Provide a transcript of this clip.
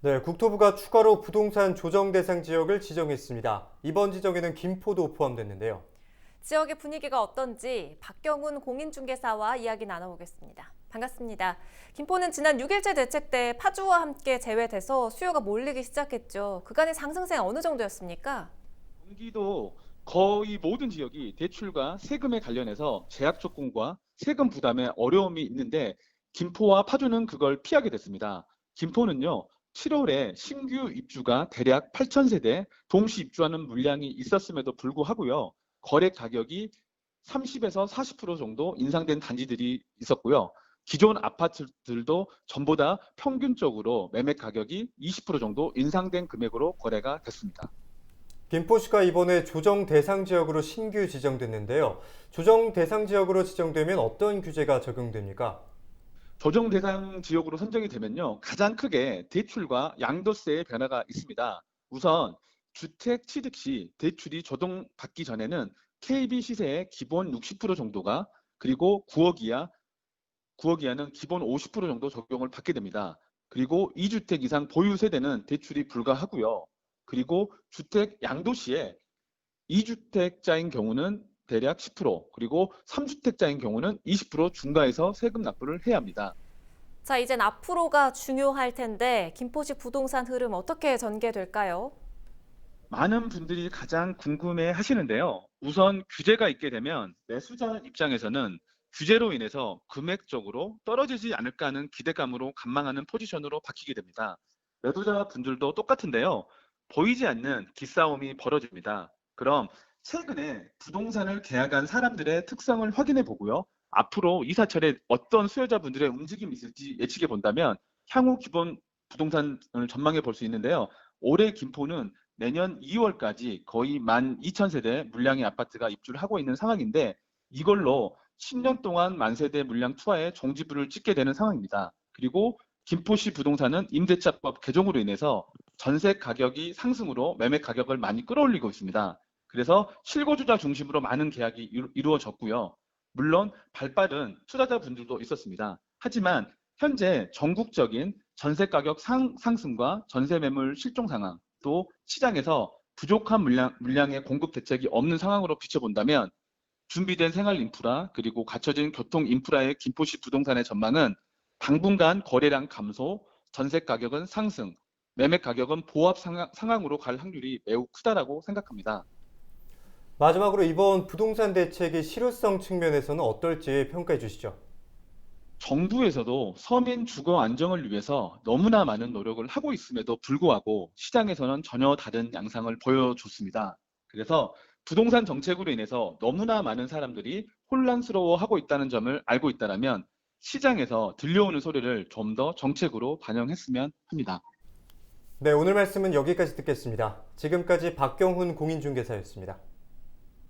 네, 국토부가 추가로 부동산 조정 대상 지역을 지정했습니다. 이번 지정에는 김포도 포함됐는데요. 지역의 분위기가 어떤지 박경훈 공인중개사와 이야기 나눠보겠습니다. 반갑습니다. 김포는 지난 6일째 대책 때 파주와 함께 제외돼서 수요가 몰리기 시작했죠. 그간의 상승세는 어느 정도였습니까? 경기도 거의 모든 지역이 대출과 세금에 관련해서 제약 조건과 세금 부담에 어려움이 있는데 김포와 파주는 그걸 피하게 됐습니다. 김포는요, 7월에 신규 입주가 대략 8,000세대 동시 입주하는 물량이 있었음에도 불구하고요, 거래 가격이 30에서 40% 정도 인상된 단지들이 있었고요. 기존 아파트들도 전보다 평균적으로 매매 가격이 20% 정도 인상된 금액으로 거래가 됐습니다. 김포시가 이번에 조정 대상 지역으로 신규 지정됐는데요. 조정 대상 지역으로 지정되면 어떤 규제가 적용됩니까? 조정 대상 지역으로 선정이 되면요, 가장 크게 대출과 양도세의 변화가 있습니다. 우선 주택 취득 시 대출이 조정받기 전에는 KB 시세의 기본 60% 정도가, 그리고 9억 이하는 기본 50% 정도 적용을 받게 됩니다. 그리고 2주택 이상 보유 세대는 대출이 불가하고요. 그리고 주택 양도시에 2주택자인 경우는 대략 10%, 그리고 3주택자인 경우는 20% 중과해서 세금 납부를 해야 합니다. 자, 이젠 앞으로가 중요할 텐데 김포시 부동산 흐름 어떻게 전개될까요? 많은 분들이 가장 궁금해 하시는데요. 우선 규제가 있게 되면 매수자 입장에서는 규제로 인해서 금액적으로 떨어지지 않을까 하는 기대감으로 관망하는 포지션으로 바뀌게 됩니다. 매도자 분들도 똑같은데요. 보이지 않는 기싸움이 벌어집니다. 그럼 최근에 부동산을 계약한 사람들의 특성을 확인해 보고요. 앞으로 이사철에 어떤 수요자분들의 움직임이 있을지 예측해 본다면 향후 기본 부동산을 전망해 볼 수 있는데요. 올해 김포는 내년 2월까지 거의 12,000세대 물량의 아파트가 입주를 하고 있는 상황인데, 이걸로 10년 동안 만세대 물량 투하에 종지부를 찍게 되는 상황입니다. 그리고 김포시 부동산은 임대차법 개정으로 인해서 전세 가격이 상승으로 매매 가격을 많이 끌어올리고 있습니다. 그래서 실거주자 중심으로 많은 계약이 이루어졌고요. 물론 발빠른 투자자분들도 있었습니다. 하지만 현재 전국적인 전세 가격 상승과 전세 매물 실종 상황, 또 시장에서 부족한 물량의 공급 대책이 없는 상황으로 비춰본다면 준비된 생활 인프라, 그리고 갖춰진 교통 인프라의 김포시 부동산의 전망은 당분간 거래량 감소, 전세 가격은 상승, 매매 가격은 보합 상황으로 갈 확률이 매우 크다라고 생각합니다. 마지막으로 이번 부동산 대책의 실효성 측면에서는 어떨지 평가해 주시죠. 정부에서도 서민 주거 안정을 위해서 너무나 많은 노력을 하고 있음에도 불구하고 시장에서는 전혀 다른 양상을 보여줬습니다. 그래서 부동산 정책으로 인해서 너무나 많은 사람들이 혼란스러워하고 있다는 점을 알고 있다면 시장에서 들려오는 소리를 좀 더 정책으로 반영했으면 합니다. 네, 오늘 말씀은 여기까지 듣겠습니다. 지금까지 박경훈 공인중개사였습니다.